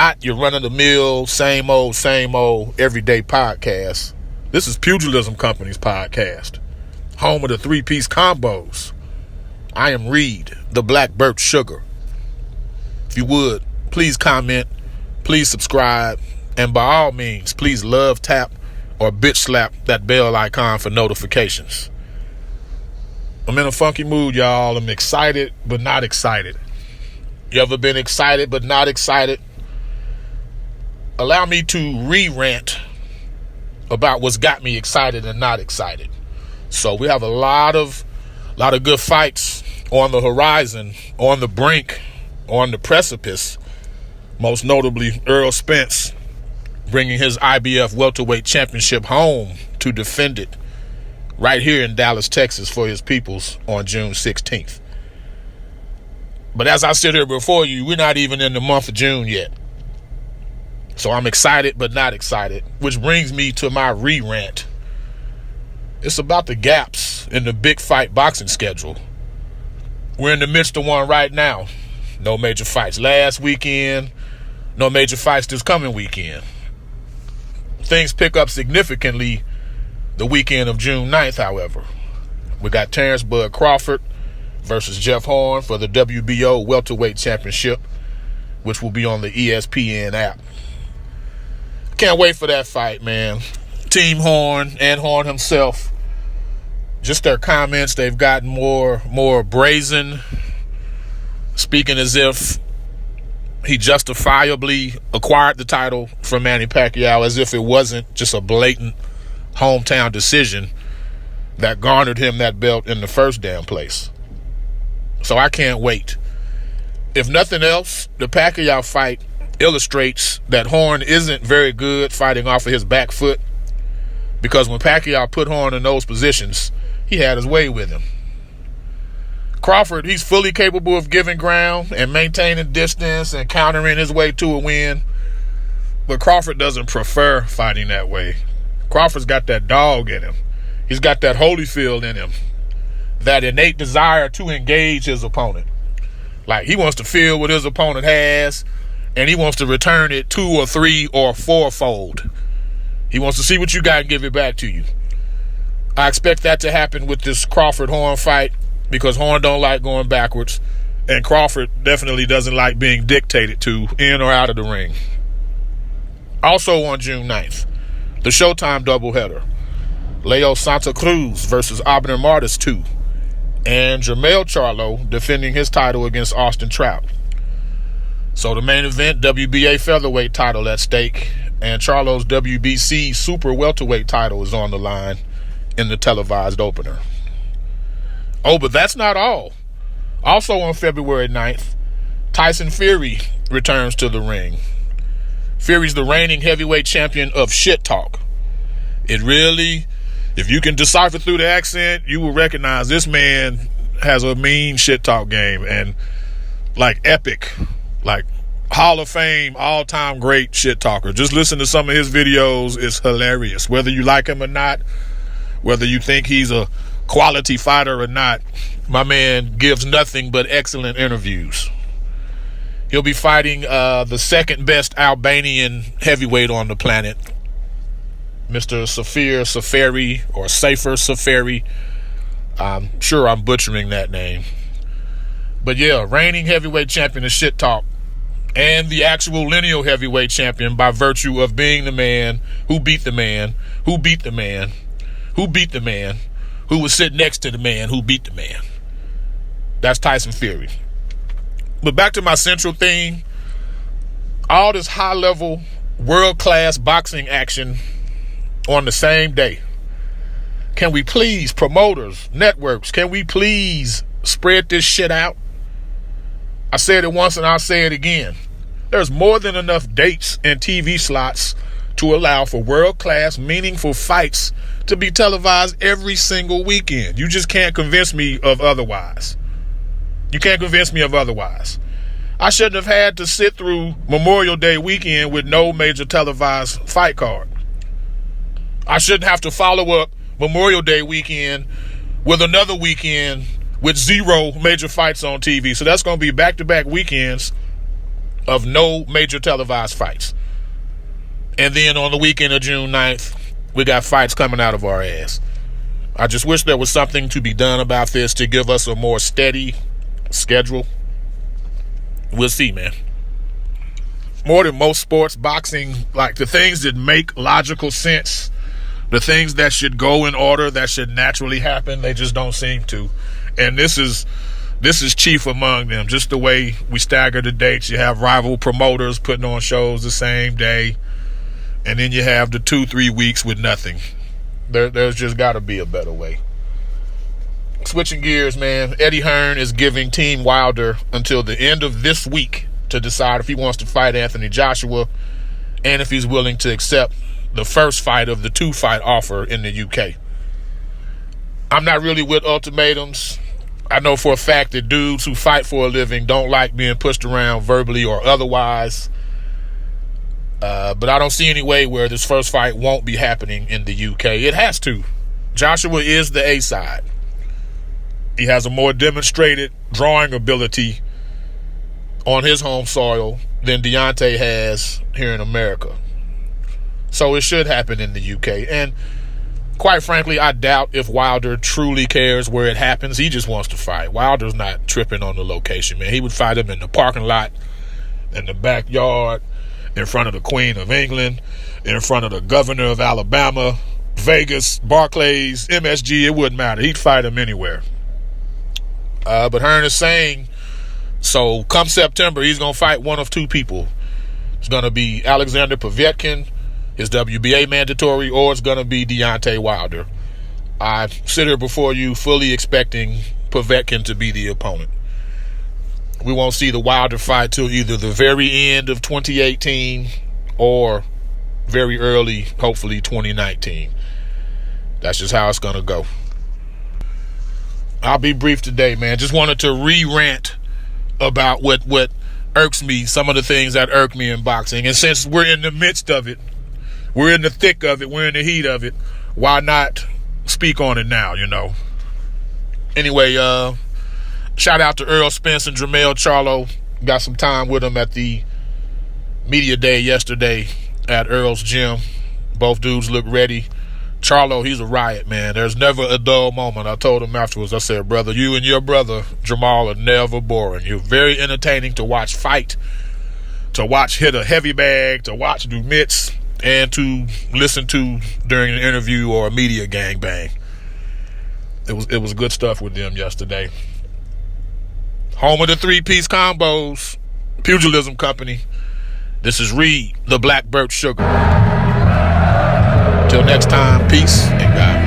not your run-of-the-mill, same old, everyday podcast. This is Pugilism Company's podcast, home of the three-piece combos. I am Reed, the Black Birch Sugar. If you would, please comment, please subscribe, and by all means, please love tap or bitch slap that bell icon for notifications. I'm in a funky mood, y'all. I'm excited, but not excited. You ever been excited, but not excited? Allow me to re-rant about what's got me excited and not excited. So we have a lot of good fights on the horizon, on the brink, on the precipice. Most notably, Errol Spence bringing his IBF welterweight championship home to defend it right here in Dallas, Texas for his peoples on June 16th. But as I sit here before you, we're not even in the month of June yet. So I'm excited but not excited, which brings me to my re-rant. It's about the gaps in the big fight boxing schedule. We're in the midst of one right now. No major fights last weekend, no major fights this coming weekend. Things pick up significantly the weekend of June 9th, however. We got Terrence Bud Crawford versus Jeff Horn for the WBO welterweight championship, which will be on the ESPN app. Can't wait for that fight, man. Team Horn and Horn himself, just their comments, they've gotten more brazen, speaking as if he justifiably acquired the title from Manny Pacquiao, as if it wasn't just a blatant hometown decision that garnered him that belt in the first damn place. So I can't wait. If nothing else, the Pacquiao fight illustrates that Horn isn't very good fighting off of his back foot, because when Pacquiao put Horn in those positions, he had his way with him. Crawford, he's fully capable of giving ground and maintaining distance and countering his way to a win, but Crawford doesn't prefer fighting that way. Crawford's got that dog in him. He's got that Holyfield in him, that innate desire to engage his opponent. Like, he wants to feel what his opponent has, and he wants to return it 2 or 3 or 4-fold. He wants to see what you got and give it back to you. I expect that to happen with this Crawford-Horn fight, because Horn don't like going backwards, and Crawford definitely doesn't like being dictated to in or out of the ring. Also on June 9th, the Showtime doubleheader. Leo Santa Cruz versus Abner Martis 2. And Jermell Charlo defending his title against Austin Trout. So the main event, WBA featherweight title at stake, and Charlo's WBC super welterweight title is on the line in the televised opener. Oh, but that's not all. Also on February 9th, Tyson Fury returns to the ring. Fury's the reigning heavyweight champion of shit talk. It really, if you can decipher through the accent, you will recognize this man has a mean shit talk game, and like epic, like Hall of Fame, all-time great shit talker. Just listen to some of his videos. It's hilarious. Whether you like him or not, whether you think he's a quality fighter or not, my man gives nothing but excellent interviews. He'll be fighting the second best Albanian heavyweight on the planet, Mr. Safir Safari, or Safer Safari. I'm sure I'm butchering that name. But yeah, reigning heavyweight champion of shit talk, and the actual lineal heavyweight champion by virtue of being the man who beat the man who beat the man who beat the man who was sitting next to the man who beat the man. That's Tyson Fury. But back to my central theme, all this high-level, world-class boxing action on the same day. Can we please, promoters, networks, can we please spread this shit out? I said it once and I'll say it again. There's more than enough dates and TV slots to allow for world-class, meaningful fights to be televised every single weekend. You just can't convince me of otherwise. You can't convince me of otherwise. I shouldn't have had to sit through Memorial Day weekend with no major televised fight card. I shouldn't have to follow up Memorial Day weekend with another weekend with 0 major fights on TV. So that's going to be back-to-back weekends of no major televised fights. And then on the weekend of June 9th, we got fights coming out of our ass. I just wish there was something to be done about this to give us a more steady schedule. We'll see, man. More than most sports, boxing, like the things that make logical sense, the things that should go in order, that should naturally happen, they just don't seem to. And this is chief among them. Just the way we stagger the dates. You have rival promoters putting on shows the same day, and then you have the 2-3 weeks with nothing. There's just got to be a better way. Switching gears, man. Eddie Hearn is giving Team Wilder until the end of this week to decide if he wants to fight Anthony Joshua and if he's willing to accept the first fight of the 2-fight offer in the UK. I'm not really with ultimatums. I know for a fact that dudes who fight for a living don't like being pushed around verbally or otherwise. But I don't see any way where this first fight won't be happening in the UK. It has to. Joshua is the A-side. He has a more demonstrated drawing ability on his home soil than Deontay has here in America. So it should happen in the UK. And quite frankly, I doubt if Wilder truly cares where it happens. He just wants to fight. Wilder's not tripping on the location, man. He would fight him in the parking lot, in the backyard, in front of the Queen of England, in front of the governor of Alabama, Vegas, Barclays, MSG. It wouldn't matter. He'd fight him anywhere. But Hearn is saying, so come September, he's going to fight one of two people. It's going to be Alexander Povetkin, his WBA mandatory, or it's going to be Deontay Wilder. I sit here before you fully expecting Povetkin to be the opponent. We won't see the Wilder fight till either the very end of 2018 or very early, hopefully 2019. That's just how it's going to go. I'll be brief today, man. Just wanted to re-rant about what irks me, some of the things that irk me in boxing. And since we're in the midst of it, we're in the thick of it, we're in the heat of it, why not speak on it now, you know? Anyway, shout out to Errol Spence and Jermell Charlo. Got some time with them at the media day yesterday at Errol's gym. Both dudes look ready. Charlo, he's a riot, man. There's never a dull moment. I told him afterwards, I said, brother, you and your brother, Jamal, are never boring. You're very entertaining to watch fight, to watch hit a heavy bag, to watch do mitts, and to listen to during an interview or a media gangbang. It was good stuff with them yesterday. Home of the 3-piece combos, Pugilism Company. This is Reed, the Black Birch Sugar. Till next time, peace and God.